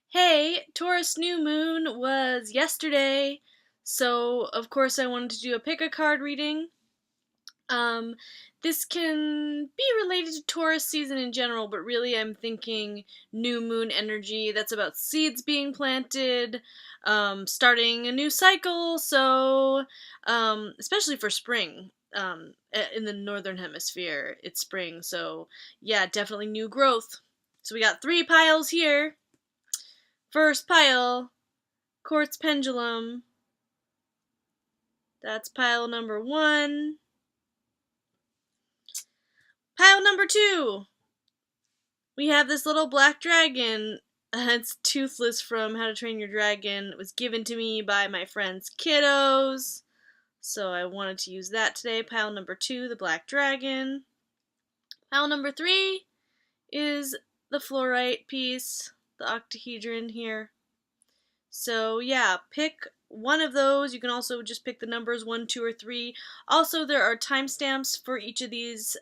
Hey, Taurus New Moon was yesterday, so of course I wanted to do a pick a card reading. Um, this can be related to Taurus season in general, but really I'm thinking new moon energy. That's about seeds being planted, starting a new cycle, so especially for spring. In the northern hemisphere, it's spring, so yeah, definitely new growth. So we got three piles here. First pile, quartz pendulum. That's pile number one. Pile number two, we have this little black dragon. It's Toothless from How to Train Your Dragon. It was given to me by my friend's kiddos, so I wanted to use that today. Pile number two, the black dragon. Pile number three is the fluorite piece, the octahedron here. So yeah, pick one of those. You can also just pick the numbers 1, 2, or 3. Also, there are timestamps for each of these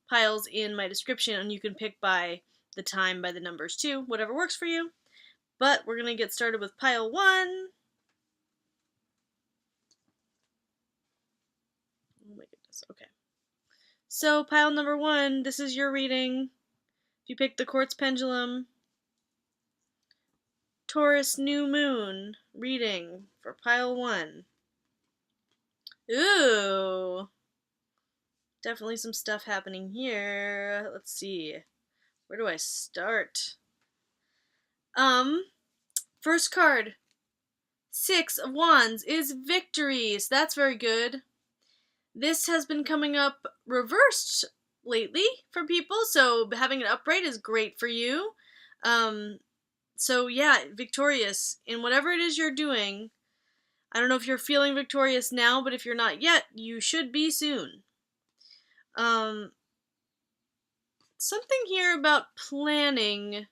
piles in my description, and you can pick by the time by the numbers too, whatever works for you. But we're going to get started with pile 1. Oh my goodness, okay. So pile number 1, this is your reading. If you pick the quartz pendulum, Taurus New Moon reading for pile 1. Ooh. Definitely some stuff happening here. Let's see. Where do I start? First card. 6 of Wands is victory. So that's very good. This has been coming up reversed lately for people, so having an upright is great for you. So yeah, victorious in whatever it is you're doing. I don't know if you're feeling victorious now, but if you're not yet, you should be soon. Something here about planning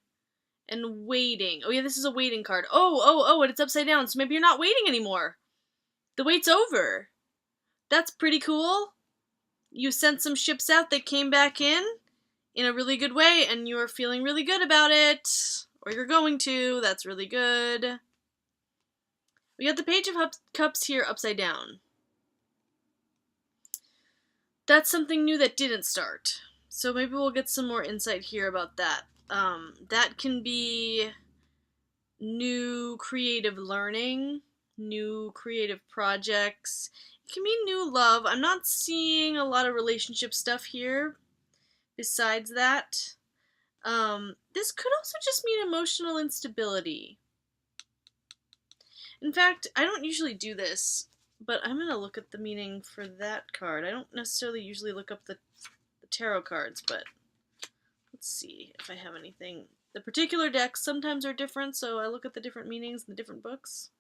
and waiting. Oh yeah, this is a waiting card. Oh, and it's upside down, so maybe you're not waiting anymore. The wait's over. That's pretty cool. You sent some ships out, they came back in a really good way, and you're feeling really good about it. Or you're going to. That's really good. We got the Page of Cups here upside down. That's something new that didn't start. So maybe we'll get some more insight here about that. That can be new creative learning, new creative projects. It can be new love. I'm not seeing a lot of relationship stuff here besides that. This could also just mean emotional instability. In fact, I don't usually do this, but I'm going to look at the meaning for that card. I don't necessarily usually look up the tarot cards, but let's see if I have anything. The particular decks sometimes are different, so I look at the different meanings in the different books.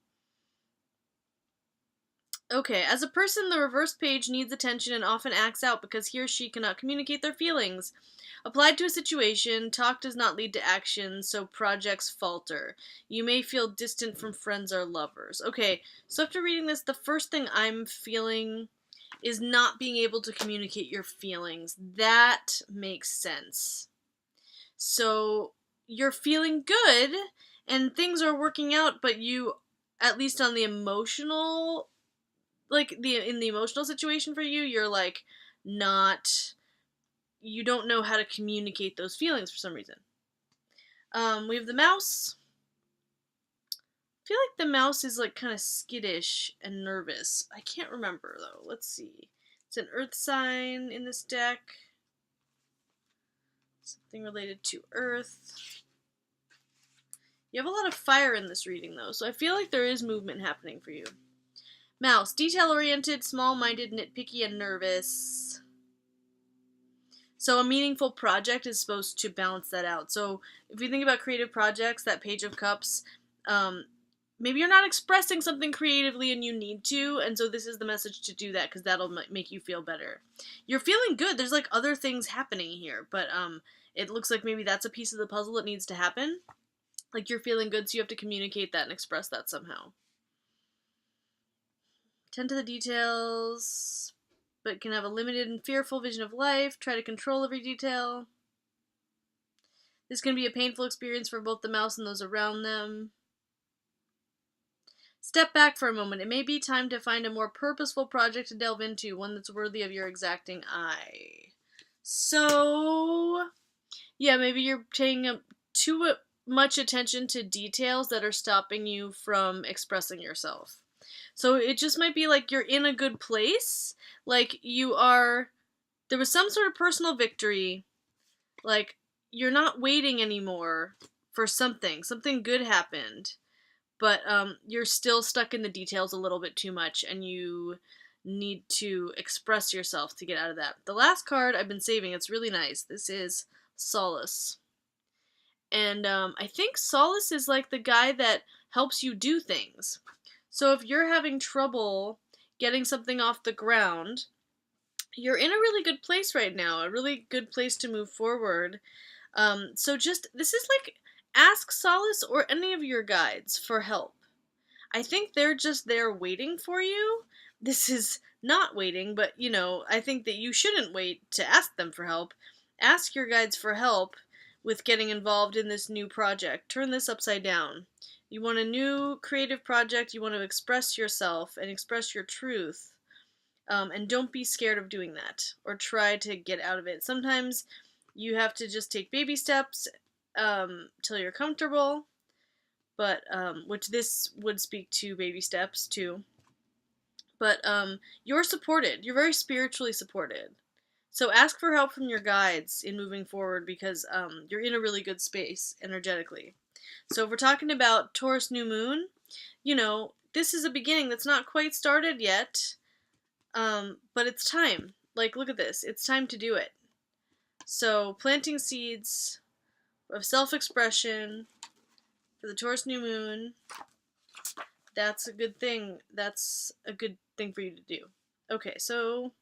Okay, as a person, the reverse page needs attention and often acts out because he or she cannot communicate their feelings. Applied to a situation, talk does not lead to action, so projects falter. You may feel distant from friends or lovers. Okay, so after reading this, the first thing I'm feeling is not being able to communicate your feelings. That makes sense. So you're feeling good and things are working out, but you, at least on the emotional, in the emotional situation for you, you're like not, you don't know how to communicate those feelings for some reason. We have the mouse. I feel like the mouse is like kind of skittish and nervous. I can't remember though. Let's see. It's an earth sign in this deck. Something related to earth. You have a lot of fire in this reading though, so I feel like there is movement happening for you. Mouse, detail-oriented, small-minded, nitpicky, and nervous. So a meaningful project is supposed to balance that out. So if you think about creative projects, that Page of Cups, maybe you're not expressing something creatively and you need to, and so this is the message to do that because that'll make you feel better. You're feeling good. There's like other things happening here, but it looks like maybe that's a piece of the puzzle that needs to happen. Like you're feeling good, so you have to communicate that and express that somehow. Tend to the details, but can have a limited and fearful vision of life. Try to control every detail. This can be a painful experience for both the mouse and those around them. Step back for a moment. It may be time to find a more purposeful project to delve into, one that's worthy of your exacting eye. So, yeah, maybe you're paying too much attention to details that are stopping you from expressing yourself. So it just might be like you're in a good place, like there was some sort of personal victory, like you're not waiting anymore for something good happened, but you're still stuck in the details a little bit too much, and you need to express yourself to get out of that. The last card I've been saving, it's really nice. This is Solace. And I think Solace is like the guy that helps you do things. So if you're having trouble getting something off the ground, you're in a really good place right now, a really good place to move forward. So this is like, ask Solace or any of your guides for help. I think they're just there waiting for you. This is not waiting, but I think that you shouldn't wait to ask them for help. Ask your guides for help with getting involved in this new project. Turn this upside down. You want a new creative project, you want to express yourself and express your truth. And don't be scared of doing that, or try to get out of it. Sometimes you have to just take baby steps till you're comfortable, but which this would speak to baby steps too. But you're supported. You're very spiritually supported. So ask for help from your guides in moving forward, because you're in a really good space energetically. So if we're talking about Taurus New Moon, this is a beginning that's not quite started yet, but it's time. Like, look at this. It's time to do it. So planting seeds of self-expression for the Taurus New Moon, that's a good thing. That's a good thing for you to do. Okay, so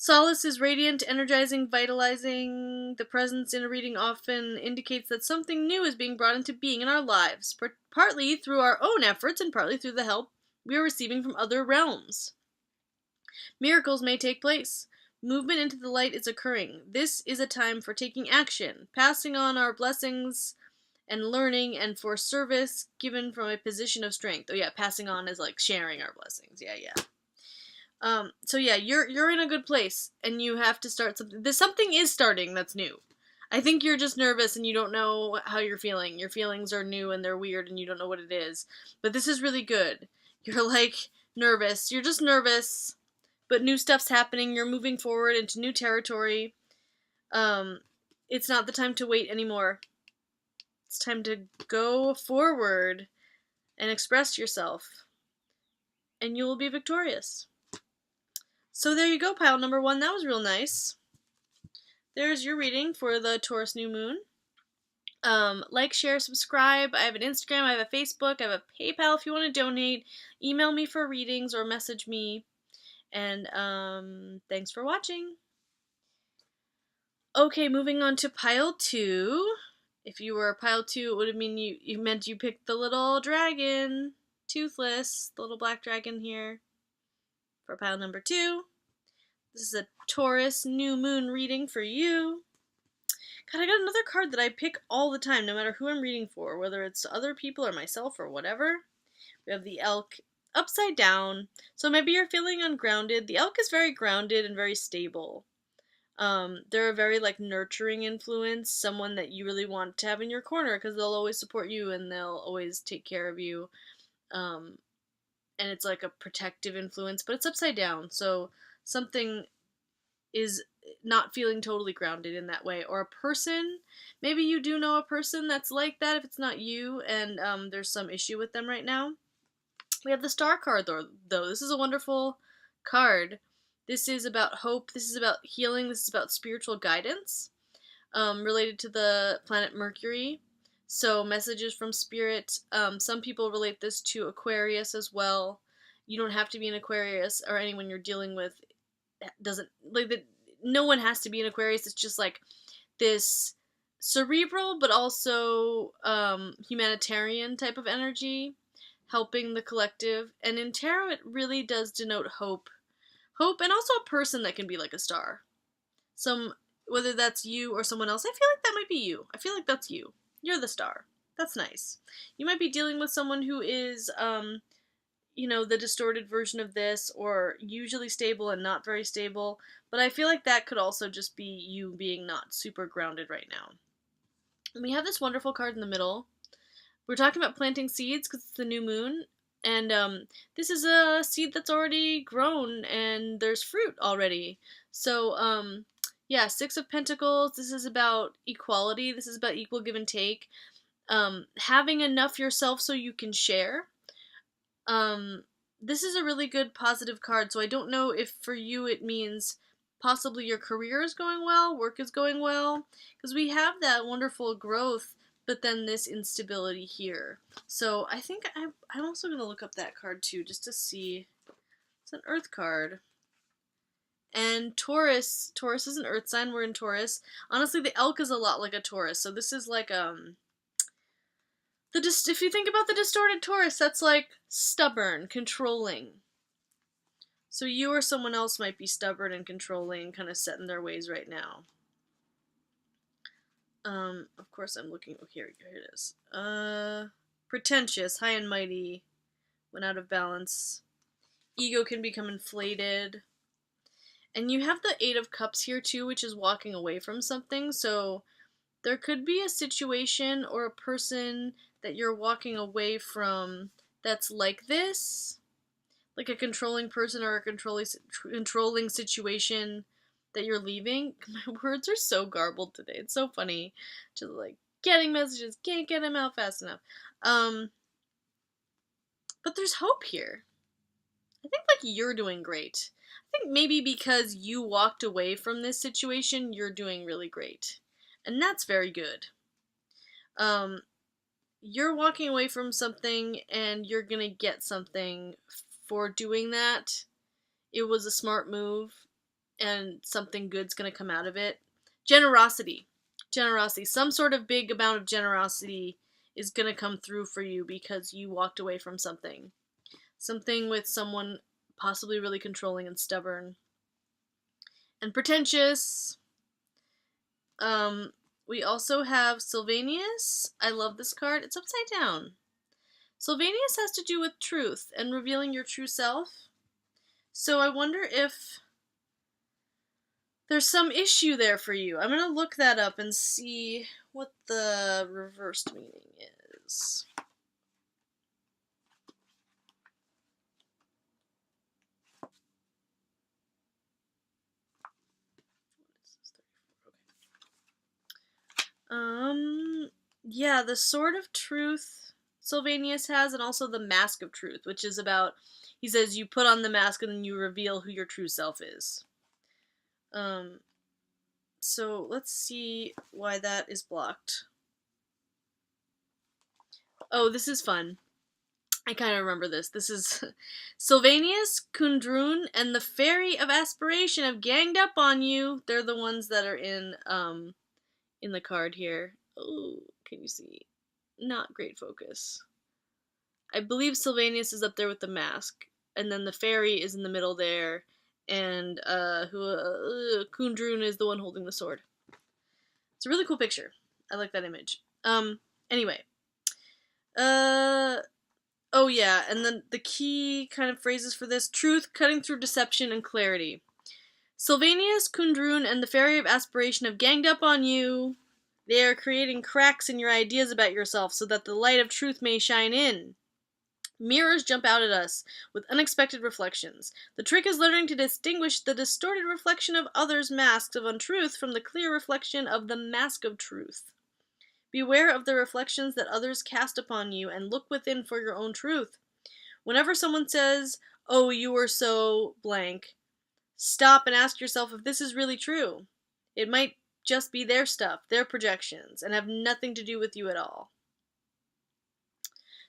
Solace is radiant, energizing, vitalizing. The presence in a reading often indicates that something new is being brought into being in our lives, partly through our own efforts and partly through the help we are receiving from other realms. Miracles may take place. Movement into the light is occurring. This is a time for taking action, passing on our blessings and learning, and for service given from a position of strength. Oh yeah, passing on is like sharing our blessings. Yeah. So yeah, you're in a good place, and you have to start something. Something is starting that's new. I think you're just nervous and you don't know how you're feeling. Your feelings are new and they're weird and you don't know what it is. But this is really good. You're like nervous. You're just nervous, but new stuff's happening. You're moving forward into new territory. It's not the time to wait anymore. It's time to go forward and express yourself, and you will be victorious. So there you go, pile number 1. That was real nice. There's your reading for the Taurus New Moon. Like, share, subscribe. I have an Instagram, I have a Facebook, I have a PayPal if you want to donate. Email me for readings or message me. And thanks for watching. Okay, moving on to pile 2. If you were a pile 2, it would have mean you meant you picked the little dragon, Toothless, the little black dragon here. For pile number 2. This is a Taurus New Moon reading for you. God, I got another card that I pick all the time, no matter who I'm reading for, whether it's other people or myself or whatever. We have the elk upside down. So maybe you're feeling ungrounded. The elk is very grounded and very stable. They're a very nurturing influence, someone that you really want to have in your corner because they'll always support you and they'll always take care of you. And it's like a protective influence, but it's upside down. So something is not feeling totally grounded in that way. Or a person, maybe you do know a person that's like that if it's not you, and there's some issue with them right now. We have the Star card, though. This is a wonderful card. This is about hope. This is about healing. This is about spiritual guidance related to the planet Mercury. So messages from Spirit. Some people relate this to Aquarius as well. You don't have to be an Aquarius, or anyone you're dealing with doesn't no one has to be an Aquarius. It's just like this cerebral but also humanitarian type of energy, helping the collective. And in tarot, it really does denote hope, and also a person that can be like a star. whether that's you or someone else. I feel like that might be you. I feel like that's you. You're the star. That's nice. You might be dealing with someone who is, the distorted version of this, or usually stable and not very stable, but I feel like that could also just be you being not super grounded right now. And we have this wonderful card in the middle. We're talking about planting seeds because it's the new moon, and this is a seed that's already grown and there's fruit already. So, yeah, Six of Pentacles, this is about equality, this is about equal give and take. Having enough yourself so you can share. This is a really good positive card, so I don't know if for you it means possibly your career is going well, work is going well, because we have that wonderful growth, but then this instability here. So I think I'm also going to look up that card too, just to see. It's an Earth card. And Taurus is an Earth sign, we're in Taurus. Honestly, the elk is a lot like a Taurus, so this is like, if you think about the distorted Taurus, that's like stubborn, controlling. So you or someone else might be stubborn and controlling, kind of set in their ways right now. Of course I'm looking, oh, here it is. Pretentious, high and mighty, when out of balance. Ego can become inflated. And you have the Eight of Cups here too, which is walking away from something, so there could be a situation or a person that you're walking away from that's like this, like a controlling person or a controlling situation that you're leaving. My words are so garbled today. It's so funny. Just like getting messages, can't get them out fast enough. But there's hope here. I think like you're doing great. I think maybe because you walked away from this situation, you're doing really great. And that's very good. You're walking away from something and you're gonna get something for doing that. It was a smart move and something good's gonna come out of it. Generosity. Some sort of big amount of generosity is gonna come through for you because you walked away from something. Something with someone possibly really controlling and stubborn. And pretentious. We also have Sylvanus. I love this card. It's upside down. Sylvanus has to do with truth and revealing your true self. So I wonder if there's some issue there for you. I'm going to look that up and see what the reversed meaning is. Yeah, the Sword of Truth Sylvanus has, and also the Mask of Truth, which is about, he says, you put on the mask and then you reveal who your true self is. So let's see why that is blocked. Oh, this is fun. I kind of remember this. This is Sylvanus, Kundrun, and the Fairy of Aspiration have ganged up on you. They're the ones that are in the card here. Oh, can you see? Not great focus. I believe Sylvanus is up there with the mask, and then the fairy is in the middle there, and Kundrun is the one holding the sword. It's a really cool picture. I like that image. Anyway. Oh yeah, and then the key kind of phrases for this: truth, cutting through deception, and clarity. Sylvanus, Kundrun, and the Fairy of Aspiration have ganged up on you. They are creating cracks in your ideas about yourself so that the light of truth may shine in. Mirrors jump out at us with unexpected reflections. The trick is learning to distinguish the distorted reflection of others' masks of untruth from the clear reflection of the mask of truth. Beware of the reflections that others cast upon you and look within for your own truth. Whenever someone says, "Oh, you are so blank," stop and ask yourself if this is really true. It might just be their stuff, their projections, and have nothing to do with you at all.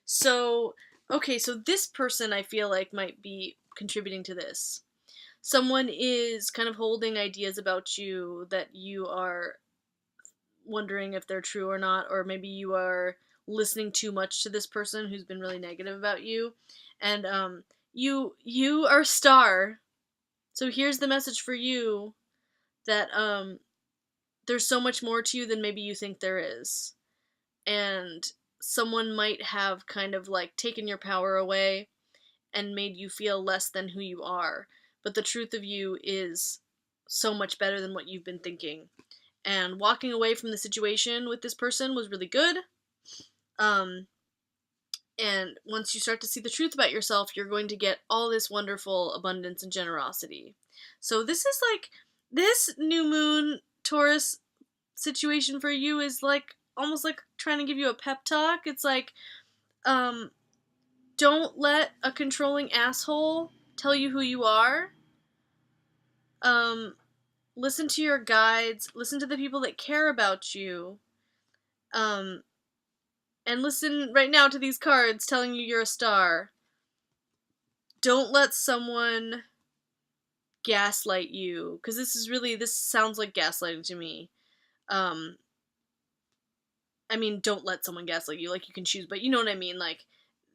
So, okay, so this person I feel like might be contributing to this. Someone is kind of holding ideas about you that you are wondering if they're true or not, or maybe you are listening too much to this person who's been really negative about you, and you are a star. So here's the message for you, that there's so much more to you than maybe you think there is. And someone might have kind of like taken your power away and made you feel less than who you are. But the truth of you is so much better than what you've been thinking. And walking away from the situation with this person was really good. And once you start to see the truth about yourself, you're going to get all this wonderful abundance and generosity. So this is like, this new moon Taurus situation for you is like, almost like trying to give you a pep talk. It's like, don't let a controlling asshole tell you who you are. Listen to your guides, listen to the people that care about you. And listen right now to these cards telling you you're a star. Don't let someone gaslight you, because this sounds like gaslighting to me. I mean, don't let someone gaslight you, like you can choose, but you know what I mean, like,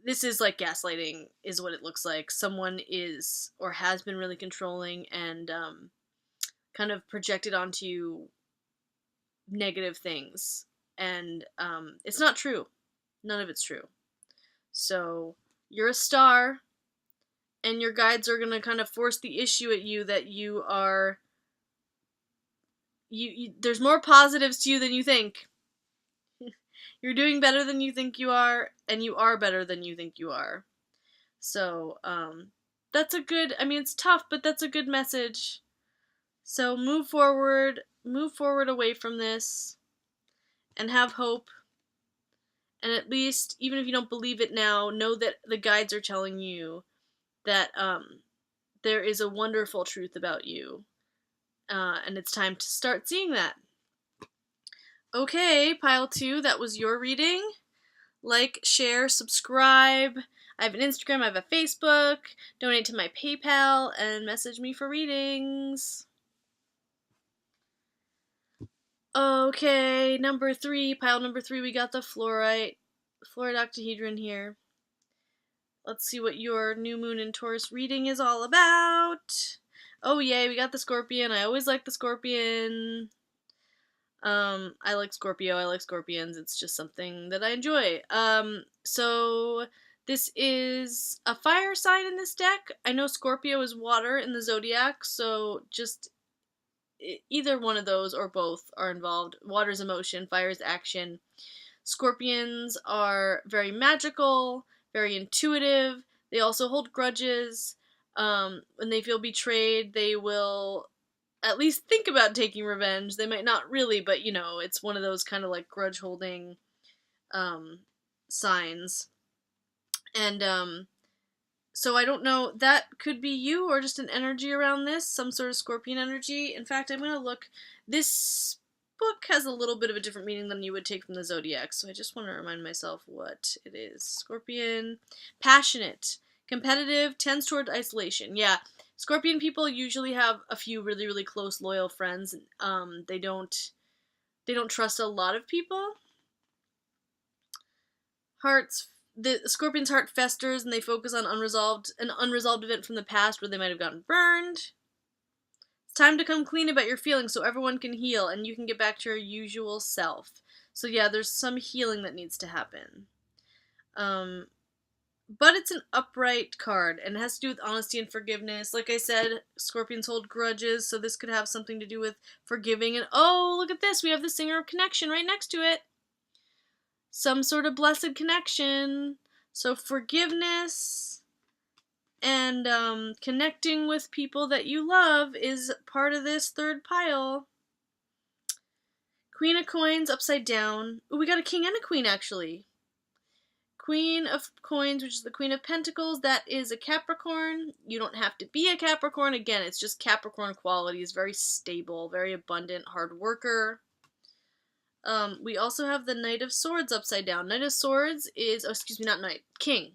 this is like gaslighting is what it looks like. Someone is, or has been really controlling and, kind of projected onto you negative things, and, it's not true. None of it's true. So, you're a star, and your guides are gonna kind of force the issue at you that you are... there's more positives to you than you think. You're doing better than you think you are, and you are better than you think you are. So, that's a good... I mean, it's tough, but that's a good message. So, move forward away from this, and have hope. And at least, even if you don't believe it now, know that the guides are telling you that there is a wonderful truth about you. And it's time to start seeing that. Okay, pile 2, that was your reading. Like, share, subscribe. I have an Instagram, I have a Facebook. Donate to my PayPal, and message me for readings. Okay, number 3, pile number 3, we got the fluorite octahedron here. Let's see what your new moon in Taurus reading is all about. Oh yay, we got the Scorpion. I always like the Scorpion. I like Scorpio, I like Scorpions. It's just something that I enjoy. So this is a fire sign in this deck. I know Scorpio is water in the zodiac, so just either one of those or both are involved. Water is emotion, fire is action. Scorpions are very magical, very intuitive. They also hold grudges. When they feel betrayed, they will at least think about taking revenge. They might not really, but you know, it's one of those kind of like grudge holding signs. And so I don't know, that could be you or just an energy around this, some sort of Scorpion energy. In fact, I'm going to look. This book has a little bit of a different meaning than you would take from the zodiac, so I just want to remind myself what it is. Scorpion, passionate, competitive, tends toward isolation. Yeah, Scorpion people usually have a few really, really close, loyal friends. They don't trust a lot of people. The Scorpion's heart festers, and they focus on an unresolved event from the past where they might have gotten burned. It's time to come clean about your feelings so everyone can heal and you can get back to your usual self. So yeah, there's some healing that needs to happen. But it's an upright card, and it has to do with honesty and forgiveness. Like I said, Scorpions hold grudges, so this could have something to do with forgiving. And oh, look at this, we have the Singer of Connection right next to it. Some sort of blessed connection. So forgiveness and connecting with people that you love is part of this third pile. Queen of Coins upside down. Ooh, we got a king and a queen, actually. Queen of Coins, which is the Queen of Pentacles, that is a Capricorn. You don't have to be a Capricorn. Again, it's just Capricorn qualities. Very stable, very abundant, hard worker. We also have the Knight of Swords upside down. Knight of Swords is, not Knight, King.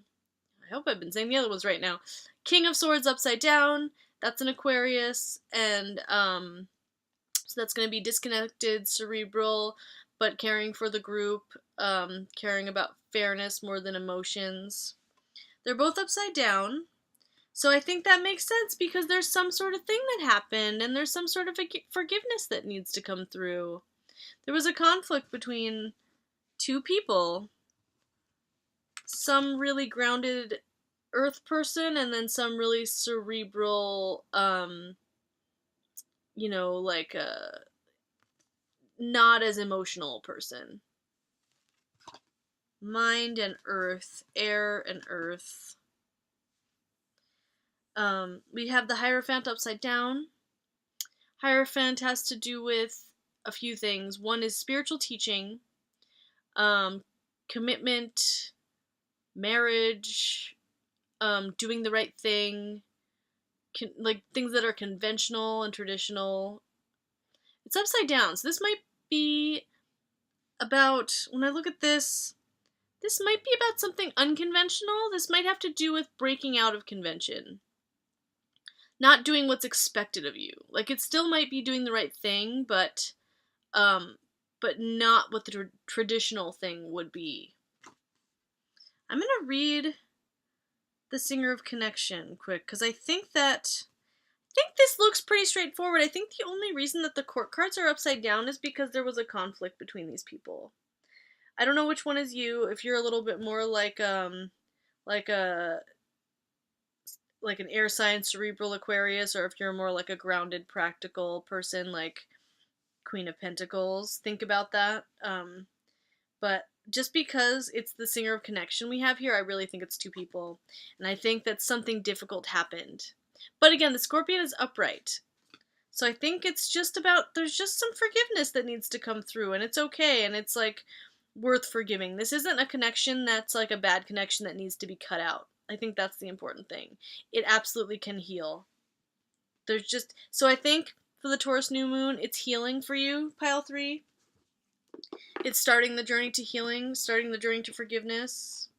I hope I've been saying the other ones right now. King of Swords upside down, that's an Aquarius, and, so that's going to be disconnected, cerebral, but caring for the group, caring about fairness more than emotions. They're both upside down, so I think that makes sense because there's some sort of thing that happened, and there's some sort of forgiveness that needs to come through. There was a conflict between two people. Some really grounded earth person and then some really cerebral, like a not as emotional person. Mind and earth, air and earth. We have the Hierophant upside down. Hierophant has to do with a few things. One is spiritual teaching, commitment, marriage, doing the right thing, like things that are conventional and traditional. It's upside down, so this might be about, when I look at this might be about something unconventional. This might have to do with breaking out of convention. Not doing what's expected of you. Like, it still might be doing the right thing, but not what the traditional thing would be. I'm gonna read the Singer of Connection quick, because I think this looks pretty straightforward. I think the only reason that the court cards are upside down is because there was a conflict between these people. I don't know which one is you. If you're a little bit more like an air sign, cerebral Aquarius, or if you're more like a grounded, practical person like Queen of Pentacles, think about that. But just because it's the Singer of Connection we have here, I really think it's two people. And I think that something difficult happened. But again, the Scorpion is upright. So I think it's just about, there's just some forgiveness that needs to come through, and it's okay, and it's like worth forgiving. This isn't a connection that's like a bad connection that needs to be cut out. I think that's the important thing. It absolutely can heal. So I think for the Taurus New Moon, it's healing for you, pile 3. It's starting the journey to healing, starting the journey to forgiveness.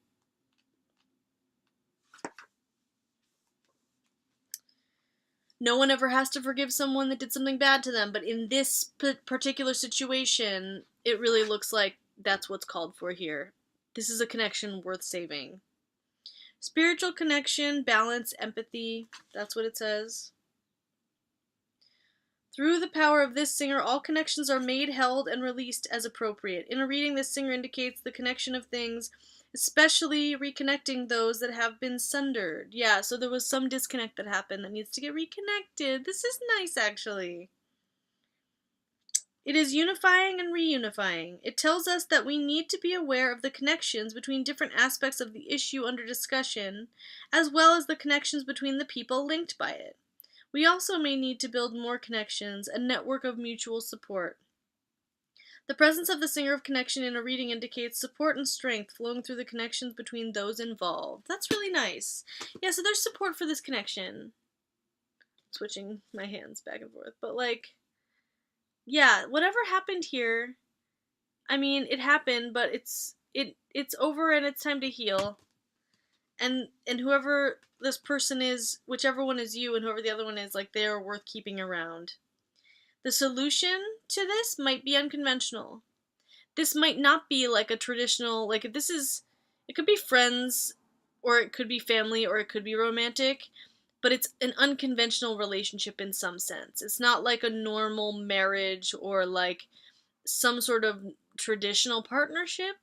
No one ever has to forgive someone that did something bad to them, but in this particular situation, it really looks like that's what's called for here. This is a connection worth saving. Spiritual connection, balance, empathy. That's what it says. Through the power of this singer, all connections are made, held, and released as appropriate. In a reading, this singer indicates the connection of things, especially reconnecting those that have been sundered. Yeah, so there was some disconnect that happened that needs to get reconnected. This is nice, actually. It is unifying and reunifying. It tells us that we need to be aware of the connections between different aspects of the issue under discussion, as well as the connections between the people linked by it. We also may need to build more connections, a network of mutual support. The presence of the Singer of Connection in a reading indicates support and strength flowing through the connections between those involved. That's really nice. Yeah, so there's support for this connection. Switching my hands back and forth. But yeah, whatever happened here, I mean, it happened, but it's over and it's time to heal. And whoever this person is, whichever one is you and whoever the other one is, they are worth keeping around. The solution to this might be unconventional. This might not be like a traditional, it could be friends, or it could be family, or it could be romantic, but it's an unconventional relationship in some sense. It's not like a normal marriage or some sort of traditional partnership.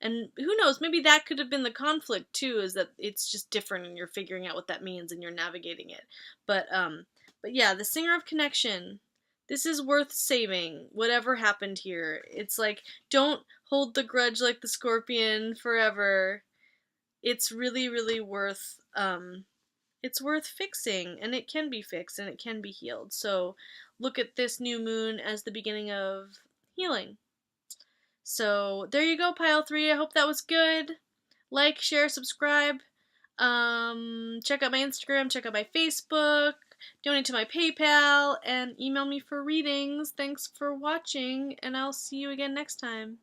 And who knows, maybe that could have been the conflict too, is that it's just different and you're figuring out what that means and you're navigating it. But yeah, the Singer of Connection, this is worth saving, whatever happened here. It's don't hold the grudge like the Scorpion forever. It's really, really worth, it's worth fixing, and it can be fixed and it can be healed. So look at this new moon as the beginning of healing. So there you go, pile 3. I hope that was good. Like, share, subscribe. Check out my Instagram, check out my Facebook, donate to my PayPal, and email me for readings. Thanks for watching, and I'll see you again next time.